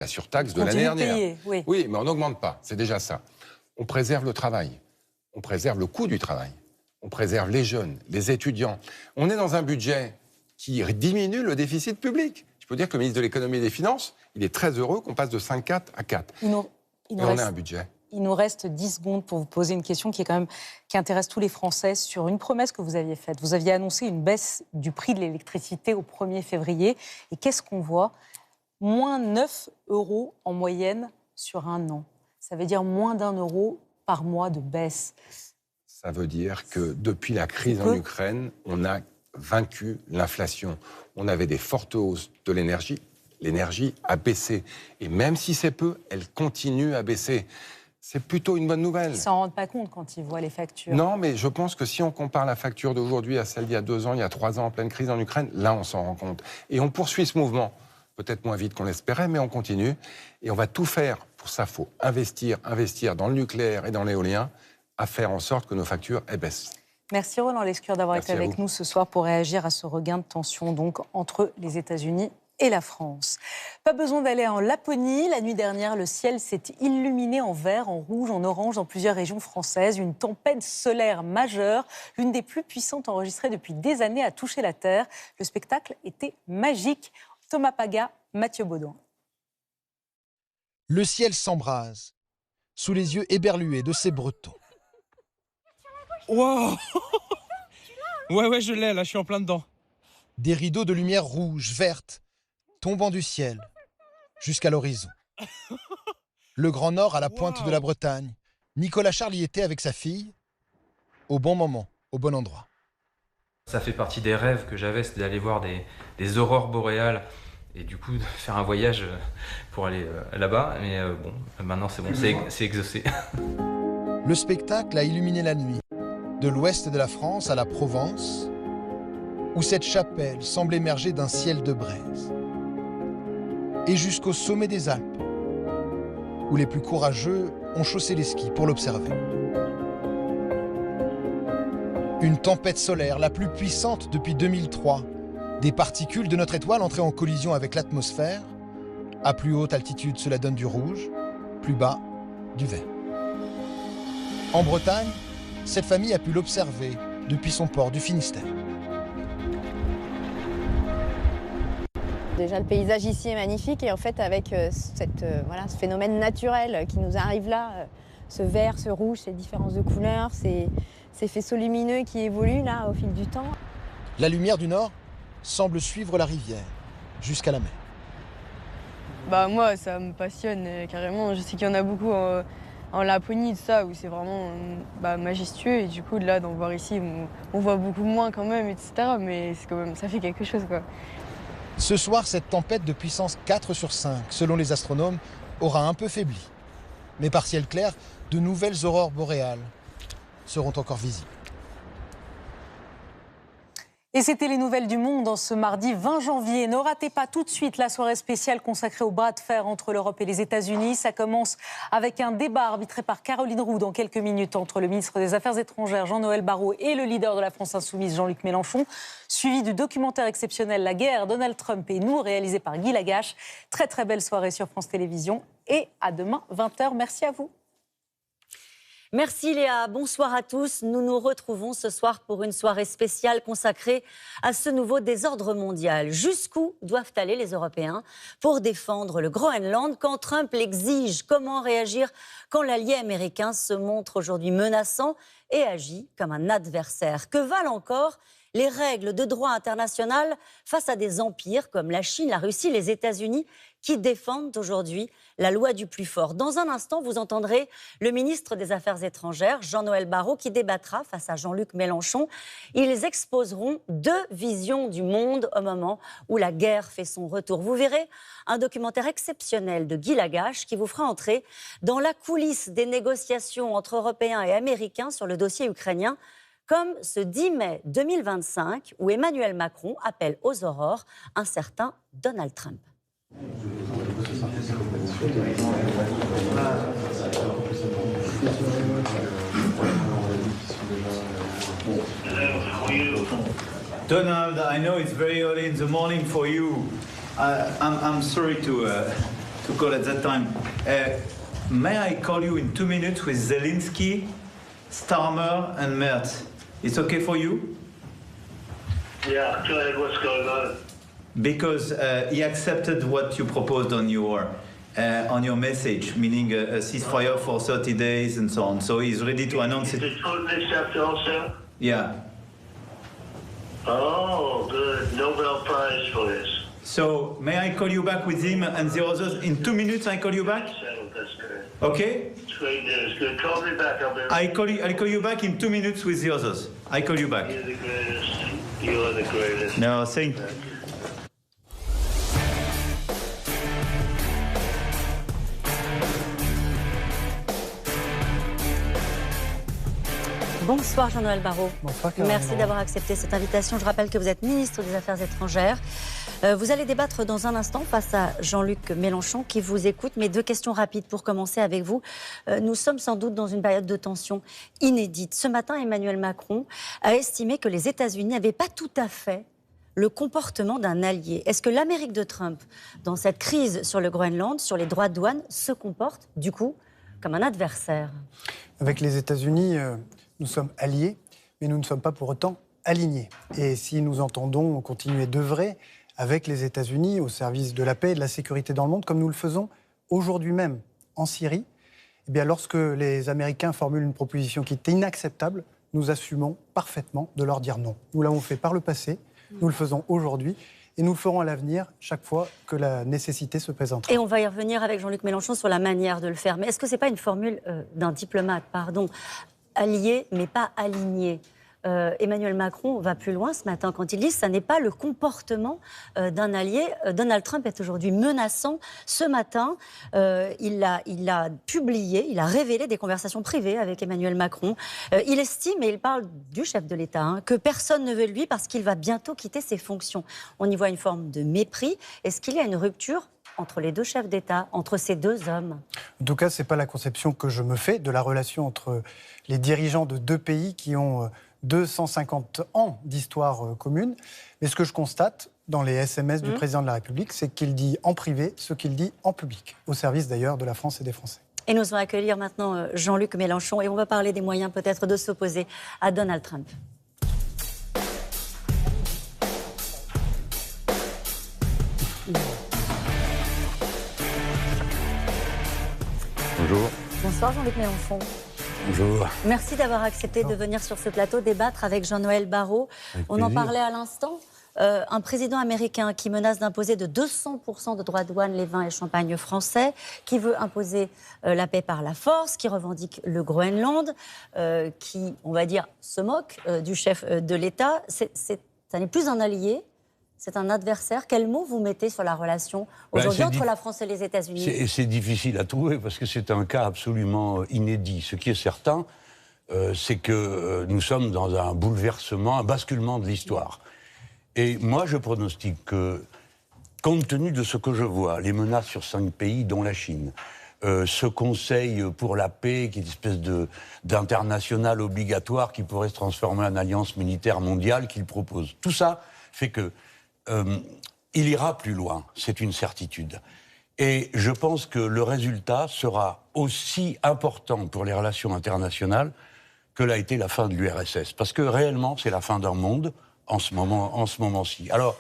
la surtaxe de l'année dernière. Oui, mais on n'augmente pas, c'est déjà ça. On préserve le travail, on préserve le coût du travail, on préserve les jeunes, les étudiants. On est dans un budget qui diminue le déficit public. Je peux dire que le ministre de l'économie et des finances, il est très heureux qu'on passe de 5,4 à 4. Et on a un budget. Il nous reste 10 secondes pour vous poser une question qui intéresse tous les Français sur une promesse que vous aviez faite. Vous aviez annoncé une baisse du prix de l'électricité au 1er février. Et qu'est-ce qu'on voit ? Moins 9 € en moyenne sur un an. Ça veut dire moins d'1 euro par mois de baisse. Ça veut dire que depuis la crise en Ukraine, on a vaincu l'inflation. On avait des fortes hausses de l'énergie. L'énergie a baissé. Et même si c'est peu, elle continue à baisser. C'est plutôt une bonne nouvelle. Ils ne s'en rendent pas compte quand ils voient les factures. Non, mais je pense que si on compare la facture d'aujourd'hui à celle d'il y a 2 ans, il y a 3 ans, en pleine crise en Ukraine, là, on s'en rend compte. Et on poursuit ce mouvement. Peut-être moins vite qu'on l'espérait, mais on continue. Et on va tout faire. Pour ça, il faut investir dans le nucléaire et dans l'éolien, à faire en sorte que nos factures baissent. Merci Roland Lescure d'avoir été avec nous ce soir pour réagir à ce regain de tension donc, entre les États-Unis et la France. Pas besoin d'aller en Laponie. La nuit dernière, le ciel s'est illuminé en vert, en rouge, en orange dans plusieurs régions françaises. Une tempête solaire majeure, l'une des plus puissantes enregistrées depuis des années, a touché la Terre. Le spectacle était magique. Thomas Paga, Mathieu Baudouin. Le ciel s'embrase, sous les yeux éberlués de ces Bretons. Wow. Ouais, je l'ai, là, je suis en plein dedans. Des rideaux de lumière rouge, verte, tombant du ciel, jusqu'à l'horizon. Le Grand Nord à la pointe de la Bretagne. Nicolas Charles y était avec sa fille, au bon moment, au bon endroit. Ça fait partie des rêves que j'avais, c'était d'aller voir des aurores boréales et du coup de faire un voyage pour aller là-bas. Mais bon, maintenant c'est bon, c'est exaucé. Le spectacle a illuminé la nuit, de l'ouest de la France à la Provence, où cette chapelle semble émerger d'un ciel de braise, et jusqu'au sommet des Alpes, où les plus courageux ont chaussé les skis pour l'observer. Une tempête solaire, la plus puissante depuis 2003. Des particules de notre étoile entrées en collision avec l'atmosphère. À plus haute altitude, cela donne du rouge, plus bas, du vert. En Bretagne, cette famille a pu l'observer depuis son port du Finistère. Déjà, le paysage ici est magnifique et en fait, avec ce phénomène naturel qui nous arrive là, ce vert, ce rouge, ces différences de couleurs, ces faisceaux lumineux qui évoluent là au fil du temps. La lumière du Nord semble suivre la rivière jusqu'à la mer. Moi, ça me passionne carrément. Je sais qu'il y en a beaucoup en Laponie, tout ça, où c'est vraiment majestueux. Et du coup, là, d'en voir ici, on voit beaucoup moins quand même, etc. Mais c'est quand même, ça fait quelque chose, quoi. Ce soir, cette tempête de puissance 4 sur 5, selon les astronomes, aura un peu faibli. Mais par ciel clair, de nouvelles aurores boréales seront encore visibles. Et c'était les nouvelles du monde en ce mardi 20 janvier. Ne ratez pas tout de suite la soirée spéciale consacrée au bras de fer entre l'Europe et les États-Unis. Ça commence avec un débat arbitré par Caroline Roux dans quelques minutes entre le ministre des Affaires étrangères Jean-Noël Barrot et le leader de la France insoumise Jean-Luc Mélenchon, suivi du documentaire exceptionnel La guerre, Donald Trump et nous, réalisé par Guy Lagache. Très très belle soirée sur France Télévisions et à demain 20h. Merci à vous. Merci Léa, bonsoir à tous. Nous nous retrouvons ce soir pour une soirée spéciale consacrée à ce nouveau désordre mondial. Jusqu'où doivent aller les Européens pour défendre le Groenland quand Trump l'exige? Comment réagir quand l'allié américain se montre aujourd'hui menaçant et agit comme un adversaire? Que valent encore les règles de droit international face à des empires comme la Chine, la Russie, les États-Unis qui défendent aujourd'hui la loi du plus fort? Dans un instant, vous entendrez le ministre des Affaires étrangères, Jean-Noël Barrot, qui débattra face à Jean-Luc Mélenchon. Ils exposeront 2 visions du monde au moment où la guerre fait son retour. Vous verrez un documentaire exceptionnel de Guy Lagache qui vous fera entrer dans la coulisse des négociations entre Européens et Américains sur le dossier ukrainien, comme ce 10 mai 2025 où Emmanuel Macron appelle aux aurores un certain Donald Trump. Donald, I know it's very early in the morning for you. I'm sorry to to call at that time. May I call you in 2 minutes with Zelensky, Starmer and Merz? It's okay for you? Yeah, go ahead, what's going on? Because he accepted what you proposed on your message, meaning a ceasefire for 30 days and so on. So he's ready to announce it. Did Putin accept also? Yeah. Oh, good. Nobel Prize for this. So may I call you back with him and the others? In 2 minutes I call you back? That's good. Okay? It's great news. Good. Call me back. I'll call you back in 2 minutes with the others. I call you back. You're the greatest. You are the greatest. No, thank you. Bonsoir Jean-Noël Barrot. Bonsoir Caroline. Merci d'avoir accepté cette invitation. Je rappelle que vous êtes ministre des Affaires étrangères. Vous allez débattre dans un instant face à Jean-Luc Mélenchon qui vous écoute. Mais 2 questions rapides pour commencer avec vous. Nous sommes sans doute dans une période de tension inédite. Ce matin, Emmanuel Macron a estimé que les États-Unis n'avaient pas tout à fait le comportement d'un allié. Est-ce que l'Amérique de Trump, dans cette crise sur le Groenland, sur les droits de douane, se comporte, du coup, comme un adversaire? Avec les États-Unis, nous sommes alliés, mais nous ne sommes pas pour autant alignés. Et si nous entendons continuer d'œuvrer avec les États-Unis au service de la paix et de la sécurité dans le monde, comme nous le faisons aujourd'hui même en Syrie, eh bien, lorsque les Américains formulent une proposition qui est inacceptable, nous assumons parfaitement de leur dire non. Nous l'avons fait par le passé, nous le faisons aujourd'hui, et nous le ferons à l'avenir chaque fois que la nécessité se présentera. Et on va y revenir avec Jean-Luc Mélenchon sur la manière de le faire. Mais est-ce que ce n'est pas une formule d'un diplomate, allié mais pas aligné? Emmanuel Macron va plus loin ce matin quand il dit que ça n'est pas le comportement d'un allié. Donald Trump est aujourd'hui menaçant. Ce matin, il a publié, il a révélé des conversations privées avec Emmanuel Macron. Il estime, et il parle du chef de l'État, que personne ne veut de lui parce qu'il va bientôt quitter ses fonctions. On y voit une forme de mépris. Est-ce qu'il y a une rupture entre les 2 chefs d'État, entre ces 2 hommes? En tout cas, ce n'est pas la conception que je me fais de la relation entre les dirigeants de 2 pays qui ont 250 ans d'histoire commune. Mais ce que je constate dans les SMS du président de la République, c'est qu'il dit en privé ce qu'il dit en public, au service d'ailleurs de la France et des Français. Et nous allons accueillir maintenant Jean-Luc Mélenchon et on va parler des moyens peut-être de s'opposer à Donald Trump. Bonjour. Bonsoir Jean-Luc Mélenchon. Bonjour. Merci d'avoir accepté de venir sur ce plateau débattre avec Jean-Noël Barrot. On en parlait à l'instant. Un président américain qui menace d'imposer de 200% de droits de douane les vins et champagnes français, qui veut imposer la paix par la force, qui revendique le Groenland, qui, on va dire, se moque du chef de l'État. Ça n'est plus un allié, c'est un adversaire. Quel mot vous mettez sur la relation aujourd'hui entre la France et les États-Unis? C'est difficile à trouver parce que c'est un cas absolument inédit. Ce qui est certain, c'est que nous sommes dans un bouleversement, un basculement de l'histoire. Et moi, je pronostique que, compte tenu de ce que je vois, les menaces sur 5 pays, dont la Chine, ce conseil pour la paix, qui est une espèce d'international obligatoire qui pourrait se transformer en alliance militaire mondiale qu'il propose, tout ça fait que il ira plus loin, c'est une certitude. Et je pense que le résultat sera aussi important pour les relations internationales que l'a été la fin de l'URSS. Parce que réellement, c'est la fin d'un monde en ce moment-ci. Alors,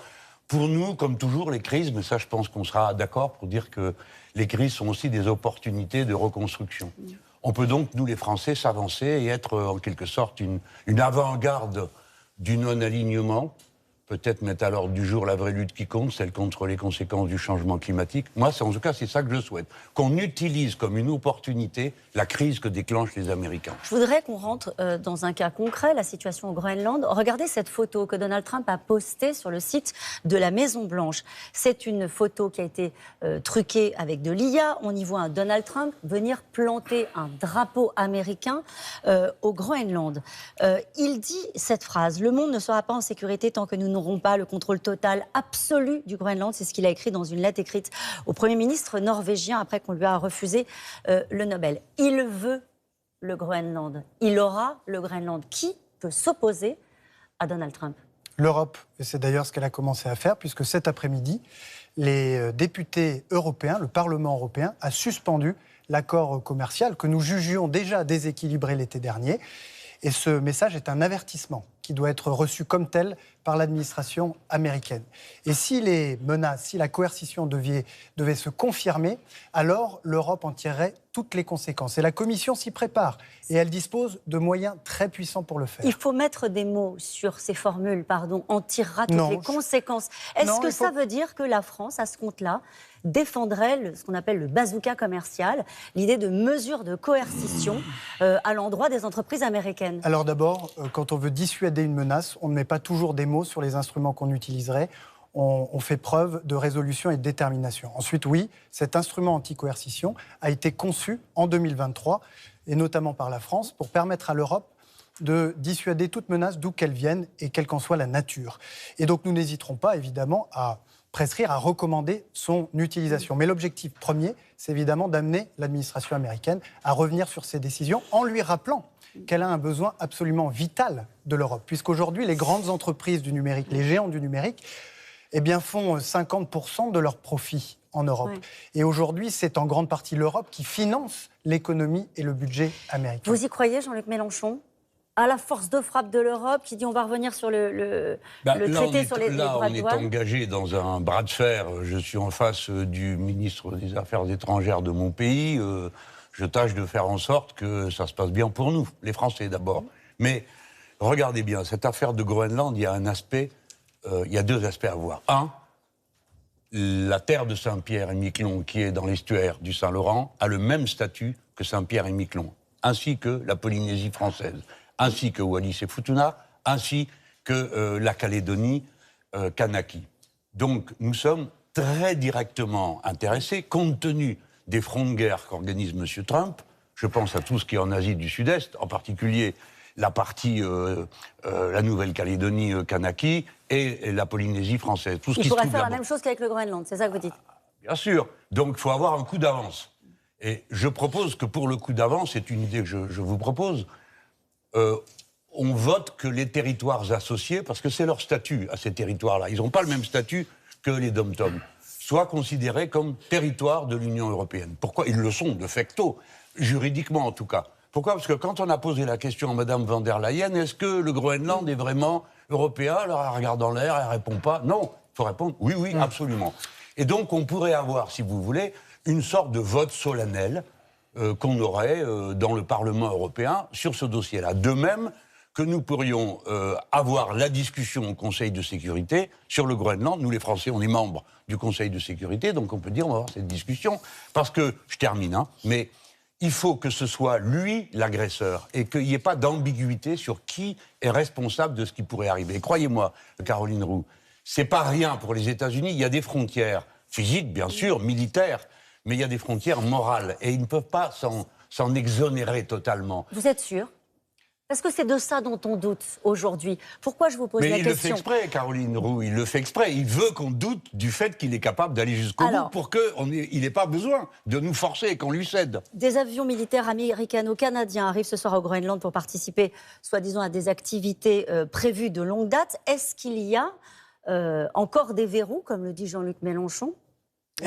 pour nous, comme toujours, les crises, mais ça je pense qu'on sera d'accord pour dire que les crises sont aussi des opportunités de reconstruction. On peut donc, nous les Français, s'avancer et être en quelque sorte une avant-garde du non-alignement, peut-être mettre à l'ordre du jour la vraie lutte qui compte, celle contre les conséquences du changement climatique. Moi, en tout cas, c'est ça que je souhaite. Qu'on utilise comme une opportunité la crise que déclenchent les Américains. Je voudrais qu'on rentre dans un cas concret, la situation au Groenland. Regardez cette photo que Donald Trump a postée sur le site de la Maison-Blanche. C'est une photo qui a été truquée avec de l'IA. On y voit un Donald Trump venir planter un drapeau américain au Groenland. Il dit cette phrase: « Le monde ne sera pas en sécurité tant que nous n'auront pas le contrôle total, absolu du Groenland ». C'est ce qu'il a écrit dans une lettre écrite au Premier ministre norvégien après qu'on lui a refusé le Nobel. Il veut le Groenland. Il aura le Groenland. Qui peut s'opposer à Donald Trump ? L'Europe, et c'est d'ailleurs ce qu'elle a commencé à faire, puisque cet après-midi, les députés européens, le Parlement européen, a suspendu l'accord commercial que nous jugions déjà déséquilibré l'été dernier. Et ce message est un avertissement qui doit être reçu comme tel par l'administration américaine. Et si les menaces, si la coercition devait se confirmer, alors l'Europe en tirerait toutes les conséquences. Et la Commission s'y prépare et elle dispose de moyens très puissants pour le faire. Il faut mettre des mots sur ces formules, pardon, en tirera toutes les conséquences. Est-ce que ça veut dire que la France, à ce compte-là, défendrait ce qu'on appelle le bazooka commercial, l'idée de mesures de coercition à l'endroit des entreprises américaines? Alors d'abord, quand on veut dissuader une menace, on ne met pas toujours des mots sur les instruments qu'on utiliserait. On fait preuve de résolution et de détermination. Ensuite, oui, cet instrument anti-coercition a été conçu en 2023, et notamment par la France, pour permettre à l'Europe de dissuader toute menace d'où qu'elle vienne et quelle qu'en soit la nature. Et donc nous n'hésiterons pas, évidemment, à prescrire, à recommander son utilisation. Mais l'objectif premier, c'est évidemment d'amener l'administration américaine à revenir sur ses décisions en lui rappelant qu'elle a un besoin absolument vital de l'Europe. Puisqu'aujourd'hui, les grandes entreprises du numérique, les géants du numérique, eh bien, font 50% de leurs profits en Europe. Oui. Et aujourd'hui, c'est en grande partie l'Europe qui finance l'économie et le budget américain. Vous y croyez, Jean-Luc Mélenchon ? À la force de frappe de l'Europe, qui dit on va revenir sur le traité sur les droits de douane. Là, on est engagé dans un bras de fer. Je suis en face du ministre des Affaires étrangères de mon pays. Je tâche de faire en sorte que ça se passe bien pour nous, les Français d'abord. Mais regardez bien, cette affaire de Groenland, il y a deux aspects à voir. Un, la terre de Saint-Pierre-et-Miquelon, qui est dans l'estuaire du Saint-Laurent, a le même statut que Saint-Pierre-et-Miquelon, ainsi que la Polynésie française, ainsi que Wallis et Futuna, ainsi que la Calédonie Kanaki. Donc nous sommes très directement intéressés, compte tenu des fronts de guerre qu'organise M. Trump. Je pense à tout ce qui est en Asie du Sud-Est, en particulier la partie, la Nouvelle-Calédonie Kanaki et la Polynésie française. Tout ce Il pourrait faire la même chose qu'avec le Groenland, c'est ça que vous dites? Bien sûr. Donc il faut avoir un coup d'avance. Et je propose que pour le coup d'avance, c'est une idée que je vous propose, on vote que les territoires associés, parce que c'est leur statut à ces territoires-là, ils n'ont pas le même statut que les dom-toms, soient considérés comme territoires de l'Union européenne. Pourquoi? Ils le sont, de facto, juridiquement en tout cas. Pourquoi? Parce que quand on a posé la question à Mme von der Leyen, est-ce que le Groenland est vraiment européen? Alors elle regarde en l'air, elle ne répond pas. Non, il faut répondre oui, oui, absolument. Et donc on pourrait avoir, si vous voulez, une sorte de vote solennel qu'on aurait dans le Parlement européen sur ce dossier-là. De même que nous pourrions avoir la discussion au Conseil de sécurité sur le Groenland. Nous, les Français, on est membres du Conseil de sécurité, donc on peut dire on va avoir cette discussion. Parce que, je termine, mais il faut que ce soit lui l'agresseur et qu'il n'y ait pas d'ambiguïté sur qui est responsable de ce qui pourrait arriver. Et croyez-moi, Caroline Roux, c'est pas rien pour les États-Unis. Il y a des frontières physiques, bien sûr, militaires, mais il y a des frontières morales et ils ne peuvent pas s'en exonérer totalement. Vous êtes sûr? Parce que c'est de ça dont on doute aujourd'hui. Pourquoi je vous pose la question? Mais il le fait exprès, Caroline Roux, il le fait exprès. Il veut qu'on doute du fait qu'il est capable d'aller jusqu'au bout pour qu'il n'ait pas besoin de nous forcer et qu'on lui cède. Des avions militaires américano-canadiens arrivent ce soir au Groenland pour participer, soi-disant, à des activités prévues de longue date. Est-ce qu'il y a encore des verrous, comme le dit Jean-Luc Mélenchon,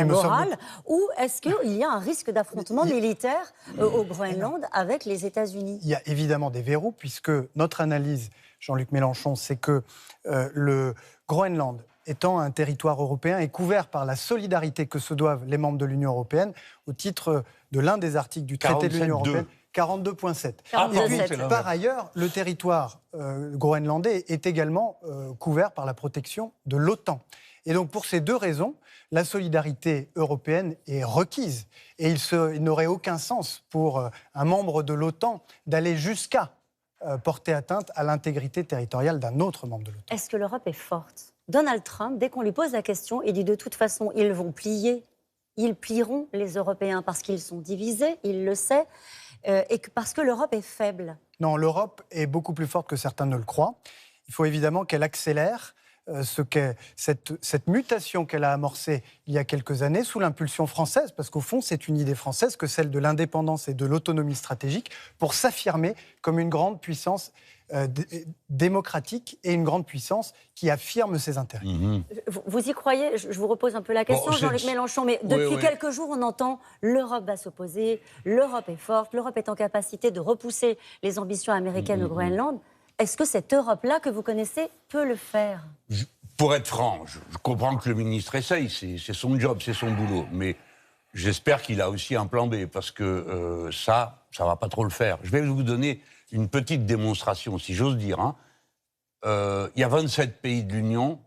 morale, ou est-ce qu'il y a un risque d'affrontement militaire au Groenland avec les États-Unis? Il y a évidemment des verrous, puisque notre analyse, Jean-Luc Mélenchon, c'est que le Groenland, étant un territoire européen, est couvert par la solidarité que se doivent les membres de l'Union européenne au titre de l'un des articles du traité de l'Union européenne. 42.7. Et puis, par ailleurs, le territoire groenlandais est également couvert par la protection de l'OTAN. Et donc, pour ces deux raisons, la solidarité européenne est requise. Et il n'aurait aucun sens pour un membre de l'OTAN d'aller jusqu'à porter atteinte à l'intégrité territoriale d'un autre membre de l'OTAN. Est-ce que l'Europe est forte? Donald Trump, dès qu'on lui pose la question, il dit de toute façon, ils vont plier. Ils plieront, les Européens, parce qu'ils sont divisés, il le sait, et parce que l'Europe est faible. Non, l'Europe est beaucoup plus forte que certains ne le croient. Il faut évidemment qu'elle accélère ce qu'est cette mutation qu'elle a amorcée il y a quelques années sous l'impulsion française, parce qu'au fond, c'est une idée française que celle de l'indépendance et de l'autonomie stratégique pour s'affirmer comme une grande puissance démocratique et une grande puissance qui affirme ses intérêts. Vous y croyez? Je vous repose un peu la question, Jean-Luc Mélenchon, mais depuis quelques jours, on entend l'Europe va s'opposer, l'Europe est forte, l'Europe est en capacité de repousser les ambitions américaines au Groenland. Est-ce que cette Europe-là que vous connaissez peut le faire? Pour être franc, je comprends que le ministre essaye, c'est son job, c'est son boulot, mais j'espère qu'il a aussi un plan B, parce que ça va pas trop le faire. Je vais vous donner une petite démonstration, si j'ose dire. Hein. Il y a 27 pays de l'Union.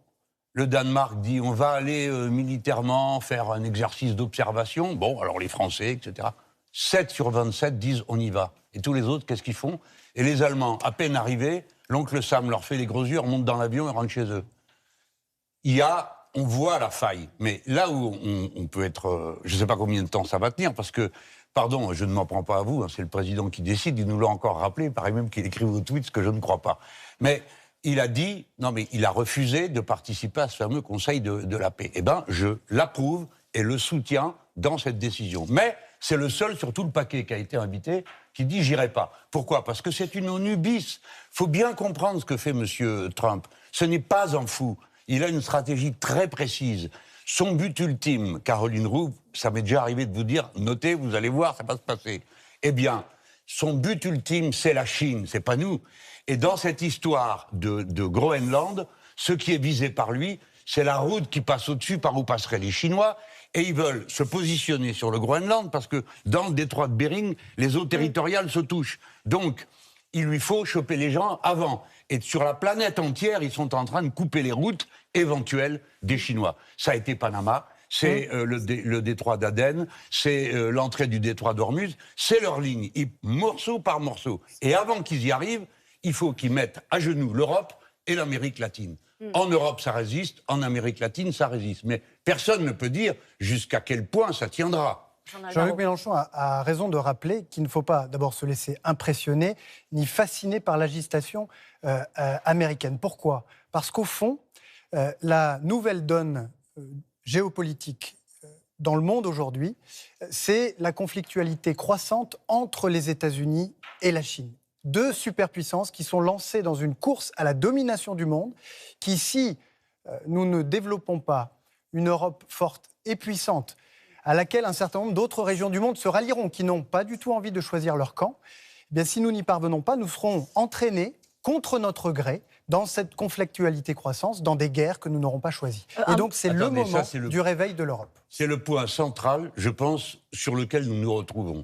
Le Danemark dit on va aller militairement faire un exercice d'observation. Bon, alors les Français, etc. 7 sur 27 disent on y va. Et tous les autres, qu'est-ce qu'ils font? Et les Allemands, à peine arrivés, l'oncle Sam leur fait les gros yeux, remontent dans l'avion et rentrent chez eux. On voit la faille. Mais là où on peut être... je ne sais pas combien de temps ça va tenir, parce que, pardon, je ne m'en prends pas à vous, hein, c'est le président qui décide, il nous l'a encore rappelé, il paraît même qu'il écrive au tweet ce que je ne crois pas. Mais il a dit, il a refusé de participer à ce fameux Conseil de la paix. Eh bien, je l'approuve et le soutiens dans cette décision. Mais c'est le seul sur tout le paquet qui a été invité qui dit « j'irai pas ». Pourquoi? Parce que c'est une ONU bis. Il faut bien comprendre ce que fait M. Trump. Ce n'est pas un fou. Il a une stratégie très précise. Son but ultime, Caroline Roux, ça m'est déjà arrivé de vous dire, notez, vous allez voir, ça va se passer. Eh bien, son but ultime, c'est la Chine, c'est pas nous. Et dans cette histoire de Groenland, ce qui est visé par lui, c'est la route qui passe au-dessus par où passeraient les Chinois. Et ils veulent se positionner sur le Groenland parce que dans le détroit de Bering, les eaux territoriales se touchent. Donc, il lui faut choper les gens avant. Et sur la planète entière, ils sont en train de couper les routes éventuelles des Chinois. Ça a été Panama, c'est le détroit d'Aden, c'est l'entrée du détroit d'Ormuz, c'est leur ligne, morceau par morceau. Et avant qu'ils y arrivent, il faut qu'ils mettent à genoux l'Europe et l'Amérique latine. En Europe, ça résiste, en Amérique latine, ça résiste. Mais personne ne peut dire jusqu'à quel point ça tiendra. Jean-Luc Mélenchon a raison de rappeler qu'il ne faut pas d'abord se laisser impressionner ni fasciner par l'agitation américaine. Pourquoi? Parce qu'au fond, la nouvelle donne géopolitique dans le monde aujourd'hui, c'est la conflictualité croissante entre les États-Unis et la Chine. Deux superpuissances qui sont lancées dans une course à la domination du monde, qui, si nous ne développons pas une Europe forte et puissante, à laquelle un certain nombre d'autres régions du monde se rallieront, qui n'ont pas du tout envie de choisir leur camp, eh bien, si nous n'y parvenons pas, nous serons entraînés contre notre gré dans cette conflictualité croissance, dans des guerres que nous n'aurons pas choisies. Et donc, c'est le moment du réveil de l'Europe. C'est le point central, je pense, sur lequel nous nous retrouvons.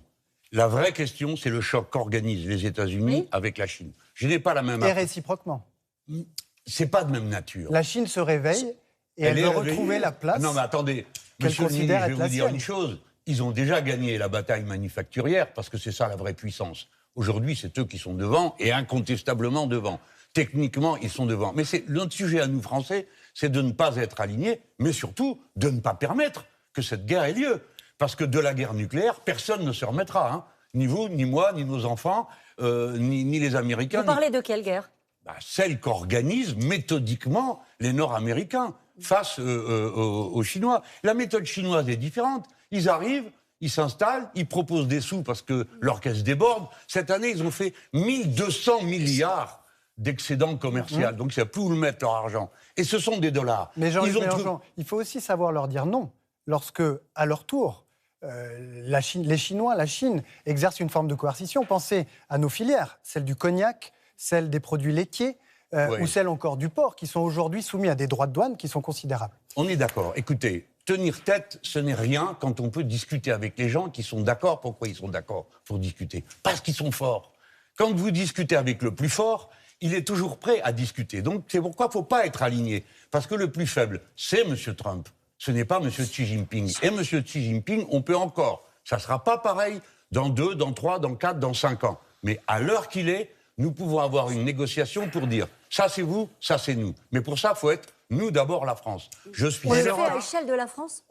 La vraie question, c'est le choc qu'organisent les États-Unis avec la Chine. Je n'ai pas la même... Et réciproquement. C'est pas de même nature. La Chine se réveille et elle veut retrouver la place... Non, mais attendez, Monsieur le ministre, je vais vous dire une chose. Ils ont déjà gagné la bataille manufacturière, parce que c'est ça la vraie puissance. Aujourd'hui, c'est eux qui sont devant, et incontestablement devant. Techniquement, ils sont devant. Mais notre sujet à nous, Français, c'est de ne pas être alignés, mais surtout de ne pas permettre que cette guerre ait lieu. Parce que de la guerre nucléaire, personne ne se remettra. Hein. Ni vous, ni moi, ni nos enfants, ni les Américains. Vous parlez de quelle guerre? Celle qu'organisent méthodiquement les Nord-Américains face aux Chinois. La méthode chinoise est différente. Ils arrivent, ils s'installent, ils proposent des sous parce que leur caisse déborde. Cette année, ils ont fait 1200 milliards d'excédents commerciaux. Donc, c'est plus où le mettre leur argent. Et ce sont des dollars. Mais Jean-Luc Mélenchon, il faut aussi savoir leur dire non. Lorsque, à leur tour, les Chinois, la Chine, exercent une forme de coercition. Pensez à nos filières, celle du cognac, celle des produits laitiers, ou celle encore du porc, qui sont aujourd'hui soumis à des droits de douane qui sont considérables. On est d'accord. Écoutez, tenir tête, ce n'est rien quand on peut discuter avec les gens qui sont d'accord. Pourquoi ils sont d'accord pour discuter? Parce qu'ils sont forts. Quand vous discutez avec le plus fort, il est toujours prêt à discuter. Donc c'est pourquoi il ne faut pas être aligné. Parce que le plus faible, c'est M. Trump. Ce n'est pas M. Xi Jinping. Et M. Xi Jinping, on peut encore. Ça ne sera pas pareil dans 2, dans 3, dans 4, dans 5 ans. Mais à l'heure qu'il est, nous pouvons avoir une négociation pour dire ça c'est vous, ça c'est nous. Mais pour ça, il faut être nous d'abord la France. Je suis on le fait à l'échelle de la France.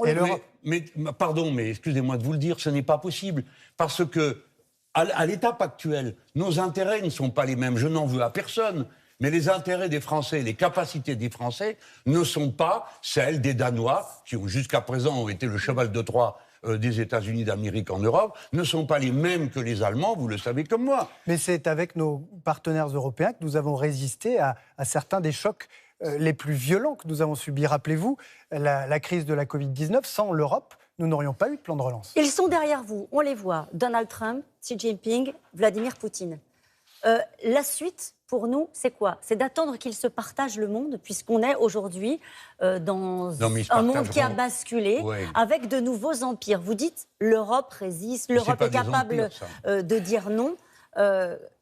Mais pardon, mais excusez-moi de vous le dire, ce n'est pas possible. Parce que, à l'étape actuelle, nos intérêts ne sont pas les mêmes. Je n'en veux à personne. Mais les intérêts des Français, les capacités des Français ne sont pas celles des Danois, qui jusqu'à présent ont été le cheval de Troie des États-Unis d'Amérique en Europe, ne sont pas les mêmes que les Allemands, vous le savez comme moi. Mais c'est avec nos partenaires européens que nous avons résisté à certains des chocs les plus violents que nous avons subis. Rappelez-vous, la crise de la Covid-19, sans l'Europe, nous n'aurions pas eu de plan de relance. Ils sont derrière vous, on les voit. Donald Trump, Xi Jinping, Vladimir Poutine. La suite, pour nous, c'est quoi? C'est d'attendre qu'ils se partagent le monde, puisqu'on est aujourd'hui dans un monde qui a basculé, avec de nouveaux empires. Vous dites, l'Europe résiste, l'Europe est capable de dire non.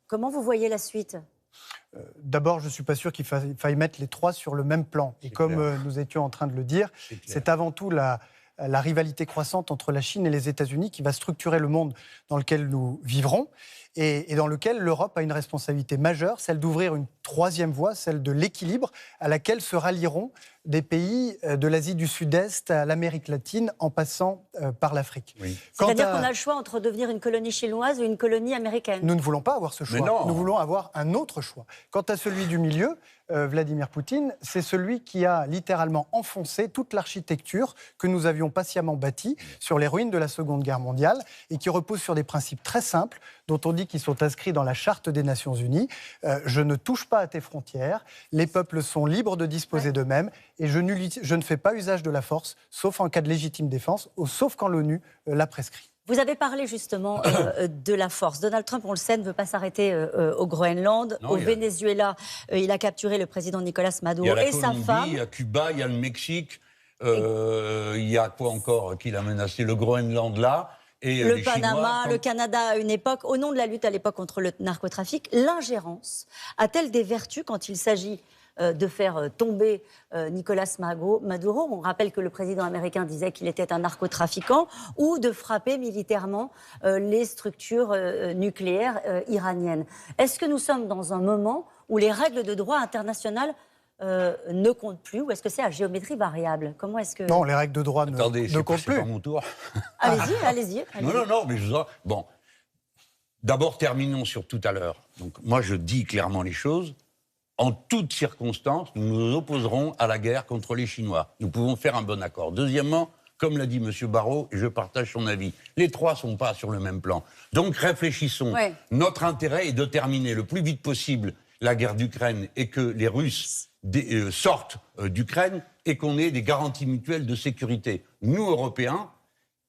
Comment vous voyez la suite? D'abord, je ne suis pas sûr qu'il faille mettre les trois sur le même plan. Et comme nous étions en train de le dire, c'est avant tout la rivalité croissante entre la Chine et les États-Unis qui va structurer le monde dans lequel nous vivrons et dans lequel l'Europe a une responsabilité majeure, celle d'ouvrir une troisième voie, celle de l'équilibre, à laquelle se rallieront des pays de l'Asie du Sud-Est à l'Amérique latine, en passant par l'Afrique. Oui. C'est-à-dire qu'on a le choix entre devenir une colonie chinoise ou une colonie américaine. Nous ne voulons pas avoir ce choix. Nous voulons avoir un autre choix. Quant à celui du milieu, Vladimir Poutine, c'est celui qui a littéralement enfoncé toute l'architecture que nous avions patiemment bâtie sur les ruines de la Seconde Guerre mondiale et qui repose sur des principes très simples dont on dit qu'ils sont inscrits dans la Charte des Nations Unies. Je ne touche pas à tes frontières, les peuples sont libres de disposer d'eux-mêmes et je ne fais pas usage de la force, sauf en cas de légitime défense, ou sauf quand l'ONU l'a prescrit. Vous avez parlé justement de la force. Donald Trump, on le sait, ne veut pas s'arrêter au Groenland. Au Venezuela, il a capturé le président Nicolas Maduro et sa femme. Il y a Cuba, il y a le Mexique, il y a quoi encore qu'il a menacé? Le Groenland là. Et le Panama, le Canada à une époque, au nom de la lutte à l'époque contre le narcotrafic, l'ingérence a-t-elle des vertus quand il s'agit de faire tomber Nicolas Maduro? On rappelle que le président américain disait qu'il était un narcotrafiquant, ou de frapper militairement les structures nucléaires iraniennes. Est-ce que nous sommes dans un moment où les règles de droit international ne comptent plus, ou est-ce que c'est à géométrie variable? Comment est-ce que... Non, les règles de droit ne comptent plus. C'est pas mon tour. Allez-y. Non, mais bon. D'abord, terminons sur tout à l'heure. Donc, moi, je dis clairement les choses. En toutes circonstances, nous nous opposerons à la guerre contre les Chinois. Nous pouvons faire un bon accord. Deuxièmement, comme l'a dit M. Barrot, et je partage son avis, les trois ne sont pas sur le même plan. Donc, réfléchissons. Ouais. Notre intérêt est de terminer le plus vite possible la guerre d'Ukraine et que les Russes sortent d'Ukraine et qu'on ait des garanties mutuelles de sécurité. Nous, Européens,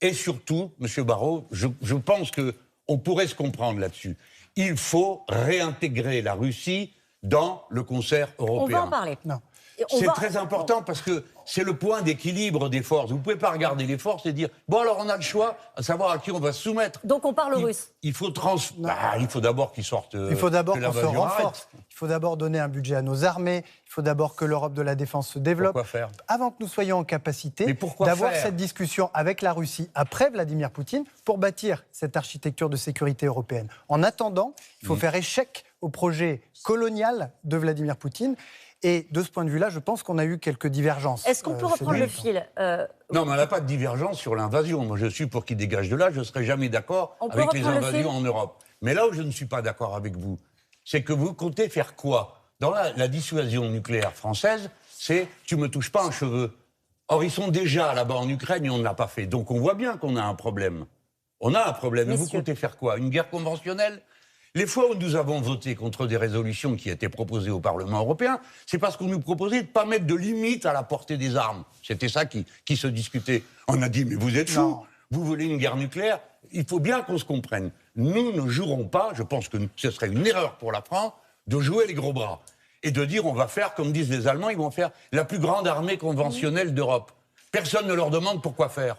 et surtout, M. Barrot, je pense qu'on pourrait se comprendre là-dessus. Il faut réintégrer la Russie dans le concert européen. On va en parler. Non. C'est très important parce que c'est le point d'équilibre des forces. Vous ne pouvez pas regarder les forces et dire « Bon, alors on a le choix à savoir à qui on va se soumettre. » Donc on parle aux Russes. Il faut d'abord qu'ils sortent. Il faut d'abord qu'on se renforce. Il faut d'abord donner un budget à nos armées. Il faut d'abord que l'Europe de la défense se développe. Pourquoi faire? Avant que nous soyons en capacité d'avoir cette discussion avec la Russie après Vladimir Poutine pour bâtir cette architecture de sécurité européenne. En attendant, il faut faire échec au projet colonial de Vladimir Poutine. Et de ce point de vue-là, je pense qu'on a eu quelques divergences. Est-ce qu'on peut reprendre le fil Non, mais on n'a pas de divergence sur l'invasion. Moi, je suis pour qu'il dégage de là. Je ne serai jamais d'accord avec les invasions en Europe. Mais là où je ne suis pas d'accord avec vous, c'est que vous comptez faire quoi? Dans la dissuasion nucléaire française, c'est « tu ne me touches pas un cheveu ». Or, ils sont déjà là-bas en Ukraine et on ne l'a pas fait. Donc, on voit bien qu'on a un problème. On a un problème. Et vous comptez faire quoi? Une guerre conventionnelle? Les fois où nous avons voté contre des résolutions qui étaient proposées au Parlement européen, c'est parce qu'on nous proposait de ne pas mettre de limite à la portée des armes. C'était ça qui se discutait. On a dit, mais vous êtes fous, vous voulez une guerre nucléaire? Il faut bien qu'on se comprenne. Nous ne jouerons pas, je pense que ce serait une erreur pour la France, de jouer les gros bras. Et de dire, on va faire, comme disent les Allemands, ils vont faire la plus grande armée conventionnelle d'Europe. Personne ne leur demande pourquoi faire.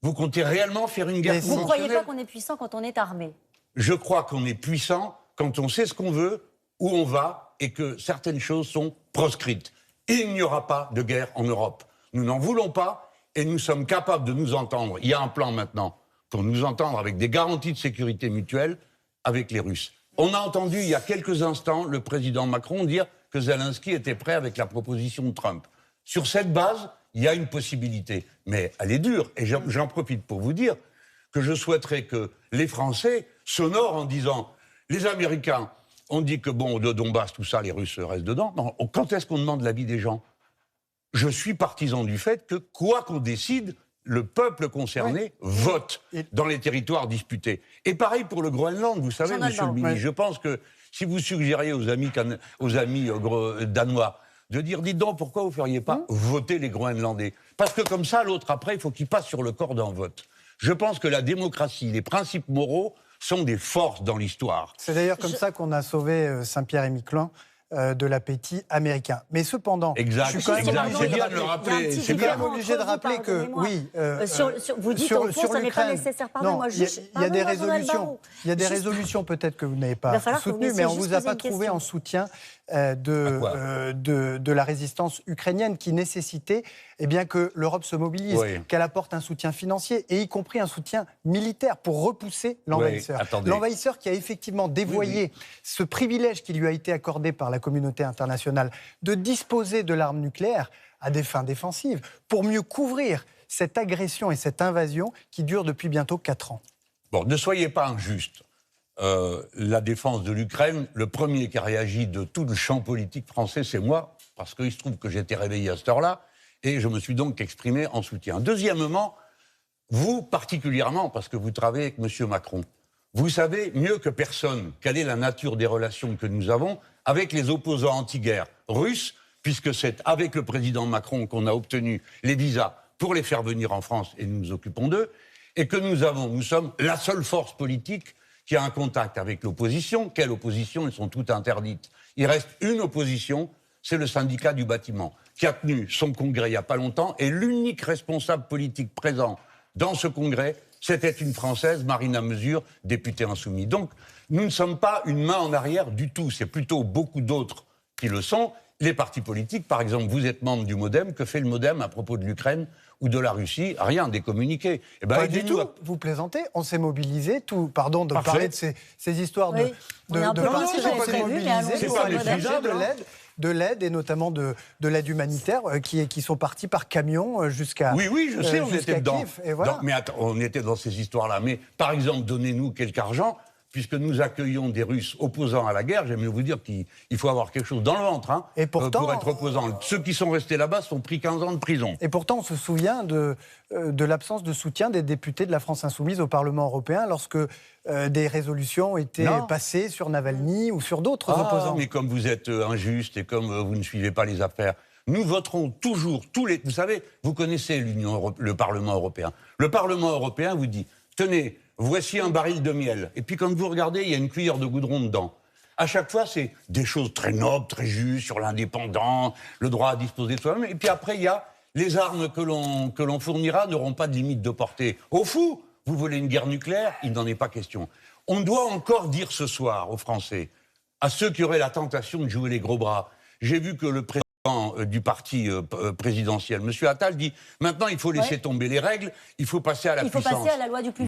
Vous comptez réellement faire une guerre conventionnelle? Vous ne croyez pas qu'on est puissant quand on est armé? Je crois qu'on est puissant quand on sait ce qu'on veut, où on va, et que certaines choses sont proscrites. Il n'y aura pas de guerre en Europe. Nous n'en voulons pas, et nous sommes capables de nous entendre. Il y a un plan maintenant pour nous entendre avec des garanties de sécurité mutuelle avec les Russes. On a entendu il y a quelques instants le président Macron dire que Zelensky était prêt avec la proposition de Trump. Sur cette base, il y a une possibilité. Mais elle est dure, et j'en profite pour vous dire que je souhaiterais que les Français s'honorent en disant « Les Américains On dit que, bon, de Donbass, tout ça, les Russes restent dedans. Non, quand est-ce qu'on demande l'avis des gens? Je suis partisan du fait que, quoi qu'on décide, le peuple concerné vote dans les territoires disputés. Et pareil pour le Groenland, vous savez, monsieur le ministre, je pense que si vous suggériez aux amis danois de dire, dites donc, pourquoi vous ne feriez pas voter les Groenlandais? Parce que comme ça, l'autre, après, il faut qu'il passe sur le corps d'un vote. Je pense que la démocratie, les principes moraux sont des forces dans l'histoire. C'est d'ailleurs comme ça qu'on a sauvé Saint-Pierre-et-Miquelon de l'appétit américain. Mais cependant, je suis quand même obligé de rappeler que, oui, vous dites au fond, ça n'est pas nécessaire. Pardon-moi, il y a des résolutions. Il y a des résolutions peut-être que vous n'avez pas soutenues, mais on ne vous a pas trouvé en soutien de la résistance ukrainienne qui nécessitait que l'Europe se mobilise, qu'elle apporte un soutien financier et y compris un soutien militaire pour repousser l'envahisseur. L'envahisseur qui a effectivement dévoyé ce privilège qui lui a été accordé par la communauté internationale de disposer de l'arme nucléaire à des fins défensives pour mieux couvrir cette agression et cette invasion qui dure depuis bientôt 4 ans. Bon, ne soyez pas injuste. La défense de l'Ukraine, le premier qui a réagi de tout le champ politique français, c'est moi, parce qu'il se trouve que j'étais réveillé à cette heure-là, et je me suis donc exprimé en soutien. Deuxièmement, vous particulièrement, parce que vous travaillez avec M. Macron, vous savez mieux que personne quelle est la nature des relations que nous avons avec les opposants anti-guerre russes, puisque c'est avec le président Macron qu'on a obtenu les visas pour les faire venir en France, et nous nous occupons d'eux, et que nous sommes la seule force politique qui a un contact avec l'opposition. Quelle opposition? Elles sont toutes interdites. Il reste une opposition, c'est le syndicat du bâtiment, qui a tenu son congrès il n'y a pas longtemps, et l'unique responsable politique présent dans ce congrès, c'était une Française, Marina Mesure, députée insoumise. Donc, nous ne sommes pas une main en arrière du tout, c'est plutôt beaucoup d'autres qui le sont. Les partis politiques, par exemple, vous êtes membre du MoDem, que fait le MoDem à propos de l'Ukraine ou de la Russie? Rien, des communiqués. Eh ben, pas du tout, vous plaisez, on s'est mobilisé, pardon de parler de ces histoires de partis, on s'est mobilisé pour aller chercher de l'aide et notamment de l'aide humanitaire qui sont partis par camion jusqu'à Oui, je sais, on était dedans. Kiev, et voilà. Non, mais attends, on était dans ces histoires-là. Mais par exemple, donnez-nous quelque argent, puisque nous accueillons des Russes opposants à la guerre. J'aime vous dire qu'il faut avoir quelque chose dans le ventre et pourtant, pour être opposant. Ceux qui sont restés là-bas sont pris 15 ans de prison. Et pourtant, on se souvient de l'absence de soutien des députés de la France Insoumise au Parlement européen lorsque des résolutions étaient passées sur Navalny ou sur d'autres opposants. Mais comme vous êtes injuste et comme vous ne suivez pas les affaires, nous voterons toujours Vous savez, vous connaissez le Parlement européen. Le Parlement européen vous dit, tenez, voici un baril de miel. Et puis quand vous regardez, il y a une cuillère de goudron dedans. À chaque fois, c'est des choses très nobles, très justes, sur l'indépendance, le droit à disposer de soi-même. Et puis après, il y a les armes que l'on fournira n'auront pas de limite de portée. Au fou, vous voulez une guerre nucléaire? Il n'en est pas question. On doit encore dire ce soir aux Français, à ceux qui auraient la tentation de jouer les gros bras, j'ai vu que le président du parti présidentiel, M. Attal, dit maintenant il faut laisser tomber les règles, il faut passer à la puissance. Il faut passer à la loi du plus